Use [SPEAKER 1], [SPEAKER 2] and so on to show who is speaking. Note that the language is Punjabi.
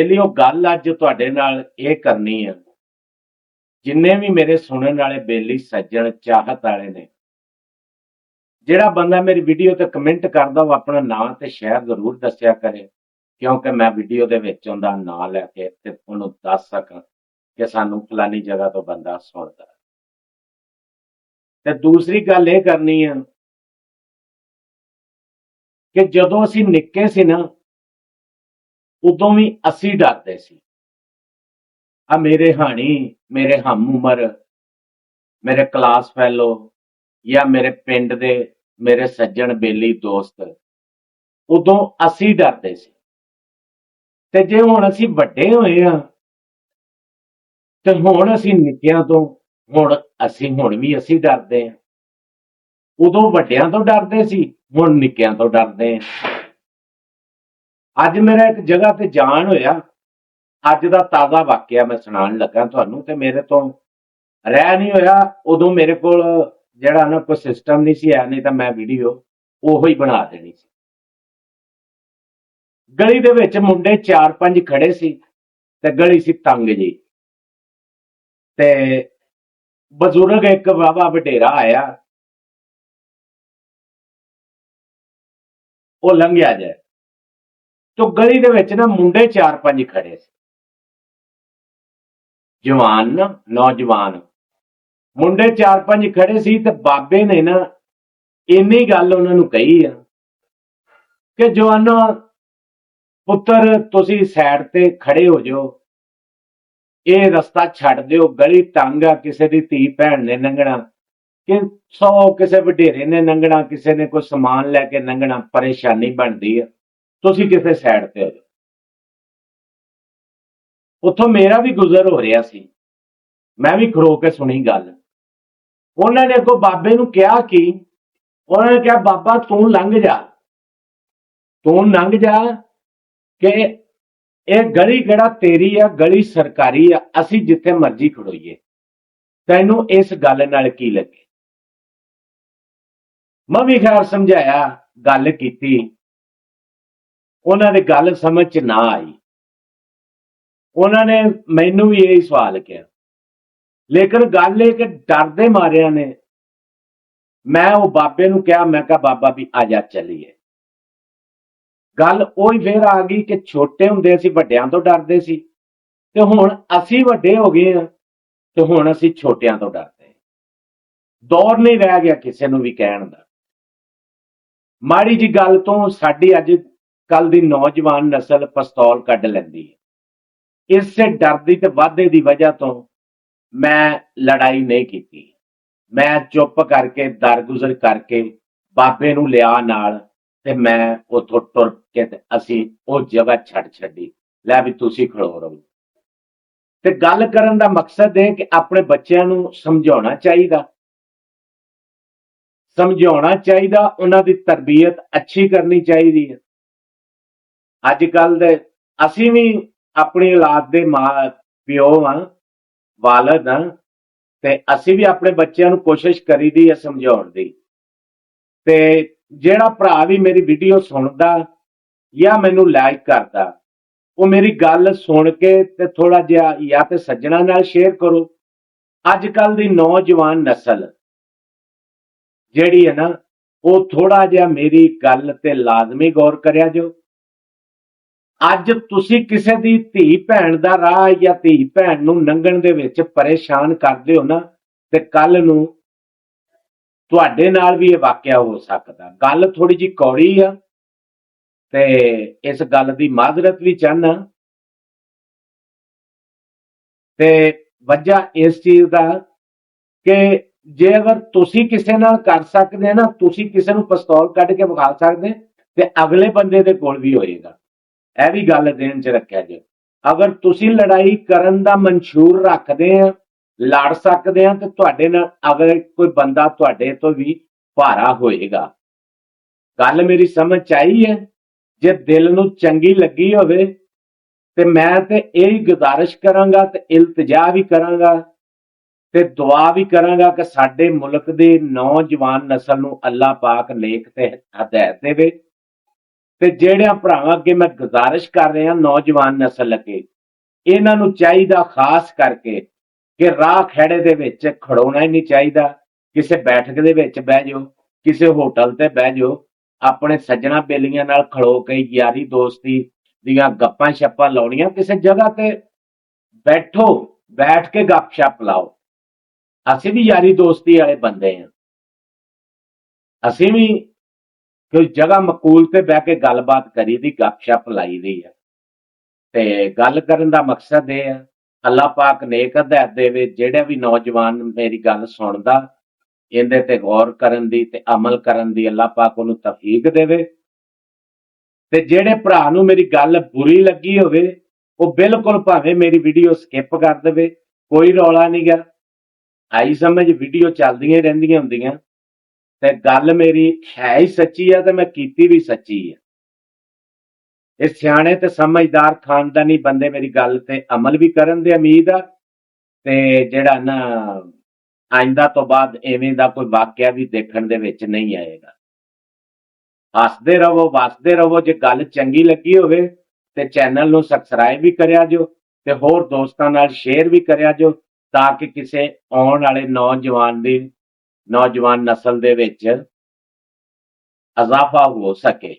[SPEAKER 1] ਲਈ ਉਹ ਗੱਲ ਅੱਜ ਤੁਹਾਡੇ ਨਾਲ ਇਹ ਕਰਨੀ ਆ। ਜਿੰਨੇ ਵੀ ਮੇਰੇ ਸੁਣਨ ਵਾਲੇ ਬੇਲੀ ਸੱਜਣ ਚਾਹਤ ਵਾਲੇ ਨੇ, ਜਿਹੜਾ ਬੰਦਾ ਮੇਰੀ ਵੀਡੀਓ ਤੇ ਕਮੈਂਟ ਕਰਦਾ ਉਹ ਆਪਣਾ ਨਾਂ ਤੇ ਸ਼ਹਿਰ ਜ਼ਰੂਰ ਦੱਸਿਆ ਕਰੇ, ਕਿਉਂਕਿ ਮੈਂ ਵੀਡੀਓ ਦੇ ਵਿੱਚ ਉਹਦਾ ਨਾਂ ਲੈ ਕੇ ਤੇ ਉਹਨੂੰ ਦੱਸ ਸਕਾਂ ਕਿ ਸਾਨੂੰ ਫਲਾਨੀ ਜਗ੍ਹਾ ਤੋਂ ਬੰਦਾ ਸੁਣਦਾ। ਤੇ ਦੂਸਰੀ ਗੱਲ ਇਹ ਕਰਨੀ ਆ ਕਿ ਜਦੋਂ ਅਸੀਂ ਨਿੱਕੇ ਸੀ ਨਾ, ਉਦੋਂ ਵੀ ਅਸੀਂ ਡਰਦੇ ਸੀ। ਆ ਮੇਰੇ ਹਾਣੀ, ਮੇਰੇ ਹਮ ਉਮਰ, ਮੇਰੇ ਕਲਾਸ ਫੈਲੋ ਜਾਂ ਮੇਰੇ ਪਿੰਡ ਦੇ ਮੇਰੇ ਸੱਜਣ ਬੇਲੀ ਦੋਸਤ, ਉਦੋਂ ਅਸੀਂ ਡਰਦੇ ਸੀ। ਤੇ ਜੇ ਹੁਣ ਅਸੀਂ ਵੱਡੇ ਹੋਏ ਆ ਤੇ ਹੁਣ ਅਸੀਂ ਨਿੱਕਿਆਂ ਤੋਂ, ਹੁਣ ਵੀ ਅਸੀਂ ਡਰਦੇ ਆ। ਉਦੋਂ ਵੱਡਿਆਂ ਤੋਂ ਡਰਦੇ ਸੀ, ਹੁਣ ਨਿੱਕਿਆਂ ਤੋਂ ਡਰਦੇ ਆ। ਅੱਜ ਮੇਰਾ ਇੱਕ ਜਗ੍ਹਾ ਤੇ ਜਾਣ ਹੋਇਆ, ਅੱਜ ਦਾ ਤਾਜ਼ਾ ਵਾਕਿਆ ਮੈਂ ਸੁਣਾਉਣ ਲੱਗਾ ਤੁਹਾਨੂੰ, ਤੇ ਮੇਰੇ ਤੋਂ ਰਹਿ ਨਹੀਂ ਹੋਇਆ। ਉਦੋਂ ਮੇਰੇ ਕੋਲ ਜਿਹੜਾ ਨਾ ਕੋਈ ਸਿਸਟਮ ਨਹੀਂ ਸੀ ਹੈ, ਨਹੀਂ ਤਾਂ ਮੈਂ ਵੀਡੀਓ ਉਹੋ ਹੀ ਬਣਾ ਦੇਣੀ ਸੀ। ਗਲੀ ਦੇ ਵਿੱਚ ਮੁੰਡੇ 4-5 ਖੜੇ ਸੀ ਤੇ ਗਲੀ ਸੀ ਤੰਗ ਜੀ, ਤੇ ਬਜ਼ੁਰਗ ਇੱਕ ਬਾਬਾ ਵਡੇਰਾ ਆਇਆ, ਉਹ ਲੰਘਿਆ ਜਾਏ। ਤੋ ਗਲੀ ਦੇ ਵਿੱਚ ਨਾ ਮੁੰਡੇ 4-5 ਖੜੇ ਸੀ, ਜਵਾਨ ਨਾ, ਨੌਜਵਾਨ ਮੁੰਡੇ 4-5 ਖੜੇ ਸੀ। ਤੇ ਬਾਬੇ ਨੇ ਨਾ ਇੰਨੀ ਗੱਲ ਉਹਨਾਂ ਨੂੰ ਕਹੀ ਆ ਕਿ ਜਵਾਨੋ ਪੁੱਤਰ, ਤੁਸੀਂ ਸਾਈਡ ਤੇ ਖੜੇ ਹੋ ਜਾਓ, ਇਹ ਰਸਤਾ ਛੱਡ ਦਿਓ, ਗਲੀ ਤੰਗ ਆ, ਕਿਸੇ ਦੀ ਧੀ ਭੈਣ ਨੇ ਲੰਘਣਾ, ਕਿ 100 ਕਿਸੇ ਵਡੇਰੇ ਨੇ ਲੰਘਣਾ, ਕਿਸੇ ਨੇ ਕੋਈ ਸਮਾਨ ਲੈ ਕੇ ਲੰਘਣਾ, ਪਰੇਸ਼ਾਨੀ ਬਣਦੀ ਆ, ਤੁਸੀਂ ਕਿਸੇ ਸਾਈਡ ਤੇ ਹੋ ਜਾਓ। ਉੱਥੋਂ ਮੇਰਾ ਵੀ ਗੁਜ਼ਰ ਹੋ ਰਿਹਾ ਸੀ, ਮੈਂ ਵੀ ਖੜੋ ਕੇ ਸੁਣੀ ਗੱਲ। ਉਹਨਾਂ ਨੇ ਅੱਗੋਂ ਬਾਬੇ ਨੂੰ ਕਿਹਾ ਕਿ, ਉਹਨਾਂ ਨੇ ਕਿਹਾ ਬਾਬਾ ਤੂੰ ਲੰਘ ਜਾ, ਤੂੰ ਲੰਘ ਜਾ, ਕਿ ਇਹ ਗਲੀ ਕਿਹੜਾ ਤੇਰੀ ਆ, ਗਲੀ ਸਰਕਾਰੀ ਆ, ਅਸੀਂ ਜਿੱਥੇ ਮਰਜ਼ੀ ਖੜੋਈਏ, ਤੈਨੂੰ ਇਸ ਗੱਲ ਨਾਲ ਕੀ ਲੱਗੇ। ਮੈਂ ਵੀ ਖੈਰ ਸਮਝਾਇਆ, ਗੱਲ ਕੀਤੀ, ਉਹਨਾਂ ਦੀ ਗੱਲ ਸਮਝ ਚ ਨਾ ਆਈ। ਉਹਨਾਂ ਨੇ ਮੈਨੂੰ ਵੀ ਇਹ ਸਵਾਲ ਕਿਹਾ, ਲੇਕਿਨ ਗੱਲ ਇਹ ਕਿ ਡਰਦੇ ਮਾਰਿਆਂ ਨੇ ਮੈਂ ਉਹ ਬਾਬੇ ਨੂੰ ਕਿਹਾ, ਮੈਂ ਕਿਹਾ ਬਾਬਾ ਵੀ ਆ ਜਾ ਚੱਲੀਏ। ਗੱਲ ਉਹੀ ਫੇਰ ਆ ਗਈ ਕਿ ਛੋਟੇ ਹੁੰਦੇ ਅਸੀਂ ਵੱਡਿਆਂ ਤੋਂ ਡਰਦੇ ਸੀ, ਤੇ ਹੁਣ ਅਸੀਂ ਵੱਡੇ ਹੋ ਗਏ ਆ ਤੇ ਹੁਣ ਅਸੀਂ ਛੋਟਿਆਂ ਤੋਂ ਡਰਦੇ। ਦੌਰ ਨਹੀਂ ਰਹਿ ਗਿਆ ਕਿਸੇ ਨੂੰ ਵੀ ਕਹਿਣ ਦਾ। ਮਾੜੀ ਜੀ ਗੱਲ ਤੋਂ ਸਾਡੀ ਅੱਜ ਕੱਲ ਦੀ ਨੌਜਵਾਨ ਨਸਲ ਪਿਸਤੌਲ ਕੱਢ ਲੈਂਦੀ ਹੈ। ਇਸੇ ਡਰ ਦੀ ਤੇ ਵਾਧੇ ਦੀ ਵਜ੍ਹਾ ਤੋਂ ਮੈਂ ਲੜਾਈ ਨਹੀਂ ਕੀਤੀ। ਮੈਂ ਚੁੱਪ ਕਰਕੇ ਦਰਗੁਜ਼ਰ ਕਰਕੇ ਬਾਬੇ ਨੂੰ ਲਿਆ ਨਾਲ, ਤੇ ਮੈਂ ਉੱਥੋਂ ਟੁਰ ਕੇ ਤੇ ਅਸੀਂ ਉਹ ਜਗ੍ਹਾ ਛੱਡੀ, ਲੈ ਵੀ ਤੁਸੀਂ ਖੜੋ ਰਹੋ। ਤੇ ਗੱਲ ਕਰਨ ਦਾ ਮਕਸਦ ਇਹ ਕਿ ਆਪਣੇ ਬੱਚਿਆਂ ਨੂੰ ਸਮਝਾਉਣਾ ਚਾਹੀਦਾ, ਉਹਨਾਂ ਦੀ ਤਰਬੀਅਤ ਅੱਛੀ ਕਰਨੀ ਚਾਹੀਦੀ ਹੈ। ਅੱਜ ਕੱਲ ਦੇ ਅਸੀਂ ਵੀ ਆਪਣੀ ਔਲਾਦ ਦੇ ਮਾਂ ਪਿਓ ਆ, ਵਾਲਦ ਆ, ਤੇ ਅਸੀਂ ਵੀ ਆਪਣੇ ਬੱਚਿਆਂ ਨੂੰ ਕੋਸ਼ਿਸ਼ ਕਰੀਦੀ ਹੈ ਸਮਝਾਉਣ ਦੀ। ਤੇ ਜਿਹੜਾ ਭਰਾ ਵੀ ਮੇਰੀ ਵੀਡੀਓ ਸੁਣਦਾ ਜਾਂ ਮੈਨੂੰ ਲਾਈਕ ਕਰਦਾ, ਉਹ ਮੇਰੀ ਗੱਲ ਸੁਣ ਕੇ ਤੇ ਥੋੜਾ ਜਿਹਾ ਜਾਂ ਤੇ ਸੱਜਣਾ ਨਾਲ ਸ਼ੇਅਰ ਕਰੋ। ਅੱਜ ਕੱਲ ਦੀ ਨੌਜਵਾਨ ਨਸਲ ਜਿਹੜੀ ਹੈ ਨਾ, ਉਹ ਥੋੜਾ ਜਿਹਾ ਮੇਰੀ ਗੱਲ ਤੇ ਲਾਜ਼ਮੀ ਗੌਰ ਕਰਿਆ ਜੋ। ਅੱਜ ਤੁਸੀਂ ਕਿਸੇ ਦੀ ਧੀ ਭੈਣ ਦਾ ਰਾਹ ਜਾਂ ਧੀ ਭੈਣ ਨੂੰ ਲੰਘਣ ਦੇ ਵਿੱਚ ਪਰੇਸ਼ਾਨ ਕਰਦੇ ਹੋ ਨਾ, ਤੇ ਕੱਲ ਨੂੰ ਤੁਹਾਡੇ ਨਾਲ ਵੀ ਇਹ ਵਾਕਿਆ ਹੋ ਸਕਦਾ। ਗੱਲ ਥੋੜੀ ਜਿਹੀ ਕੌੜੀ ਆ, ਤੇ ਇਸ ਗੱਲ ਦੀ ਮਾਜ਼ਰਤ ਵੀ ਚਾਹਨਾ। ਤੇ ਵਜ੍ਹਾ ਇਸ ਚੀਜ਼ ਦਾ ਕਿ ਜੇ ਅਗਰ ਤੁਸੀਂ ਕਿਸੇ ਨਾਲ ਕਰ ਸਕਦੇ ਨਾ, ਤੁਸੀਂ ਕਿਸੇ ਨੂੰ ਪਿਸਤੌਲ ਕੱਢ ਕੇ ਵਿਖਾ ਸਕਦੇ, ਤੇ ਅਗਲੇ ਬੰਦੇ ਦੇ ਕੋਲ ਵੀ ਹੋਏਗਾ। ਇਹ ਵੀ ਗੱਲ ਦੇਣ ਚ ਰੱਖਿਆ ਜੇ। ਅਗਰ ਤੁਸੀਂ ਲੜਾਈ ਕਰਨ ਦਾ ਮਨਸ਼ੂਰ ਰੱਖਦੇ ਆ, ਲੜ ਸਕਦੇ ਆ, ਤੇ ਤੁਹਾਡੇ ਨਾਲ ਅਗਰ ਕੋਈ ਬੰਦਾ ਤੁਹਾਡੇ ਤੋਂ ਵੀ ਭਾਰਾ ਹੋਏਗਾ। ਗੱਲ ਮੇਰੀ ਸਮਝ ਚ ਆਈ ਹੈ? ਜੇ ਦਿਲ ਨੂੰ ਚੰਗੀ ਲੱਗੀ ਹੋਵੇ ਤੇ ਮੈਂ ਤੇ ਇਹ ਗੁਜ਼ਾਰਿਸ਼ ਕਰਾਂਗਾ ਤੇ ਇਲਤਜਾ ਵੀ ਕਰਾਂਗਾ ਤੇ ਦੁਆ ਵੀ ਕਰਾਂਗਾ ਕਿ ਸਾਡੇ ਮੁਲਕ ਦੇ ਨੌਜਵਾਨ ਨਸਲ ਨੂੰ ਅੱਲਾਹ ਪਾਕ ਨੇਕ ਤੇ ਹਦਾਇਤ ਦੇਵੇ, ਤੇ ਜਿਹੜਿਆਂ ਭਰਾਵਾਂ ਅੱਗੇ ਮੈਂ ਗੁਜ਼ਾਰਿਸ਼ ਕਰ ਰਿਹਾ ਨੌਜਵਾਨ ਨਸਲ ਅੱਗੇ, ਇਹਨਾਂ ਨੂੰ ਚਾਹੀਦਾ ਖਾਸ ਕਰਕੇ ਕਿ ਰਾਹ ਖੜੇ ਦੇ ਵਿੱਚ ਖੜੋਣਾ ਹੀ ਨਹੀਂ ਚਾਹੀਦਾ। ਕਿਸੇ ਬੈਠਕ ਦੇ ਵਿੱਚ ਬਹਿ ਜਾਓ, ਕਿਸੇ ਹੋਟਲ ਤੇ ਬਹਿ ਜਾਓ, ਆਪਣੇ ਸੱਜਣਾ ਬੇਲੀਆਂ ਨਾਲ ਖੜੋ ਕੇ ਯਾਰੀ ਦੋਸਤੀ ਦੀਆਂ ਗੱਪਾਂ ਛੱਪਾਂ ਲਾਉਣੀਆਂ। ਕਿਸੇ ਜਗ੍ਹਾ ਤੇ ਬੈਠੋ, ਬੈਠ ਕੇ ਗੱਪ-ਸ਼ੱਪ ਲਾਓ। ਅਸੀਂ ਵੀ ਯਾਰੀ ਦੋਸਤੀ ਵਾਲੇ ਬੰਦੇ ਹਾਂ। ਅਸੀਂ ਵੀ ਕੋਈ ਜਗ੍ਹਾ ਮਕੂਲ ਤੇ ਬਹਿ ਕੇ ਗੱਲਬਾਤ ਕਰੀ ਦੀ, ਗੱਪ-ਸ਼ੱਪ ਲਾਈ ਦੀ ਆ। ਤੇ ਗੱਲ ਕਰਨ ਦਾ ਮਕਸਦ ਇਹ ਆ, ਅੱਲਾਹ ਪਾਕ ਨੇਕ ਹਦਾਇਤ ਦੇਵੇ। ਜਿਹੜਾ ਵੀ ਨੌਜਵਾਨ ਮੇਰੀ ਗੱਲ ਸੁਣਦਾ, ਇਹਦੇ ਤੇ ਗੌਰ ਕਰਨ ਦੀ ਤੇ ਅਮਲ ਕਰਨ ਦੀ ਅੱਲਾਹ ਪਾਕ ਉਹਨੂੰ ਤੌਫੀਕ ਦੇਵੇ। ਤੇ ਜਿਹੜੇ ਭਰਾ ਨੂੰ ਮੇਰੀ ਗੱਲ ਬੁਰੀ ਲੱਗੀ ਹੋਵੇ, ਉਹ ਬਿਲਕੁਲ ਭਾਵੇਂ ਮੇਰੀ ਵੀਡੀਓ ਸਕਿਪ ਕਰ ਦੇਵੇ, ਕੋਈ ਰੌਲਾ ਨਹੀਂ ਗਾ। ਆਈ ਸਮਝ, ਵੀਡੀਓ ਚੱਲਦੀਆਂ ਹੀ ਰਹਿੰਦੀਆਂ ਹੁੰਦੀਆਂ ਤੇ ਗੱਲ ਮੇਰੀ ਹੈ ਹੀ ਸੱਚੀ ਆ ਤੇ ਮੈਂ ਕੀਤੀ ਵੀ ਸੱਚੀ ਆ। ਇਹ ਸਿਆਣੇ ਤੇ ਸਮਝਦਾਰ ਖਾਨਦਾਨੀ ਬੰਦੇ ਮੇਰੀ ਗੱਲ ਤੇ ਅਮਲ ਵੀ ਕਰਨ ਦੇ ਉਮੀਦ ਆ। ਤੇ ਜਿਹੜਾ ਨਾ ਆਇੰਦਾ ਤੋਂ ਬਾਅਦ ਐਵੇਂ ਦਾ ਕੋਈ ਵਾਕਿਆ ਵੀ ਦੇਖਣ ਦੇ ਵਿੱਚ ਨਹੀਂ ਆਏਗਾ। ਹੱਸਦੇ ਰਹੋ, ਵਸਦੇ ਰਹੋ। ਜੇ ਗੱਲ ਚੰਗੀ ਲੱਗੀ ਹੋਵੇ ਤੇ ਚੈਨਲ ਨੂੰ ਸਬਸਕ੍ਰਾਈਬ ਵੀ ਕਰਿਆ ਜੋ ਤੇ ਹੋਰ ਦੋਸਤਾਂ ਨਾਲ ਸ਼ੇਅਰ ਵੀ ਕਰਿਆ ਜੋ, ਤਾਂ ਕਿ ਕਿਸੇ ਆਉਣ ਵਾਲੇ ਨੌਜਵਾਨ ਨਸਲ ਦੇ ਵਿੱਚ ਇਜ਼ਾਫਾ ਹੋ ਸਕੇ।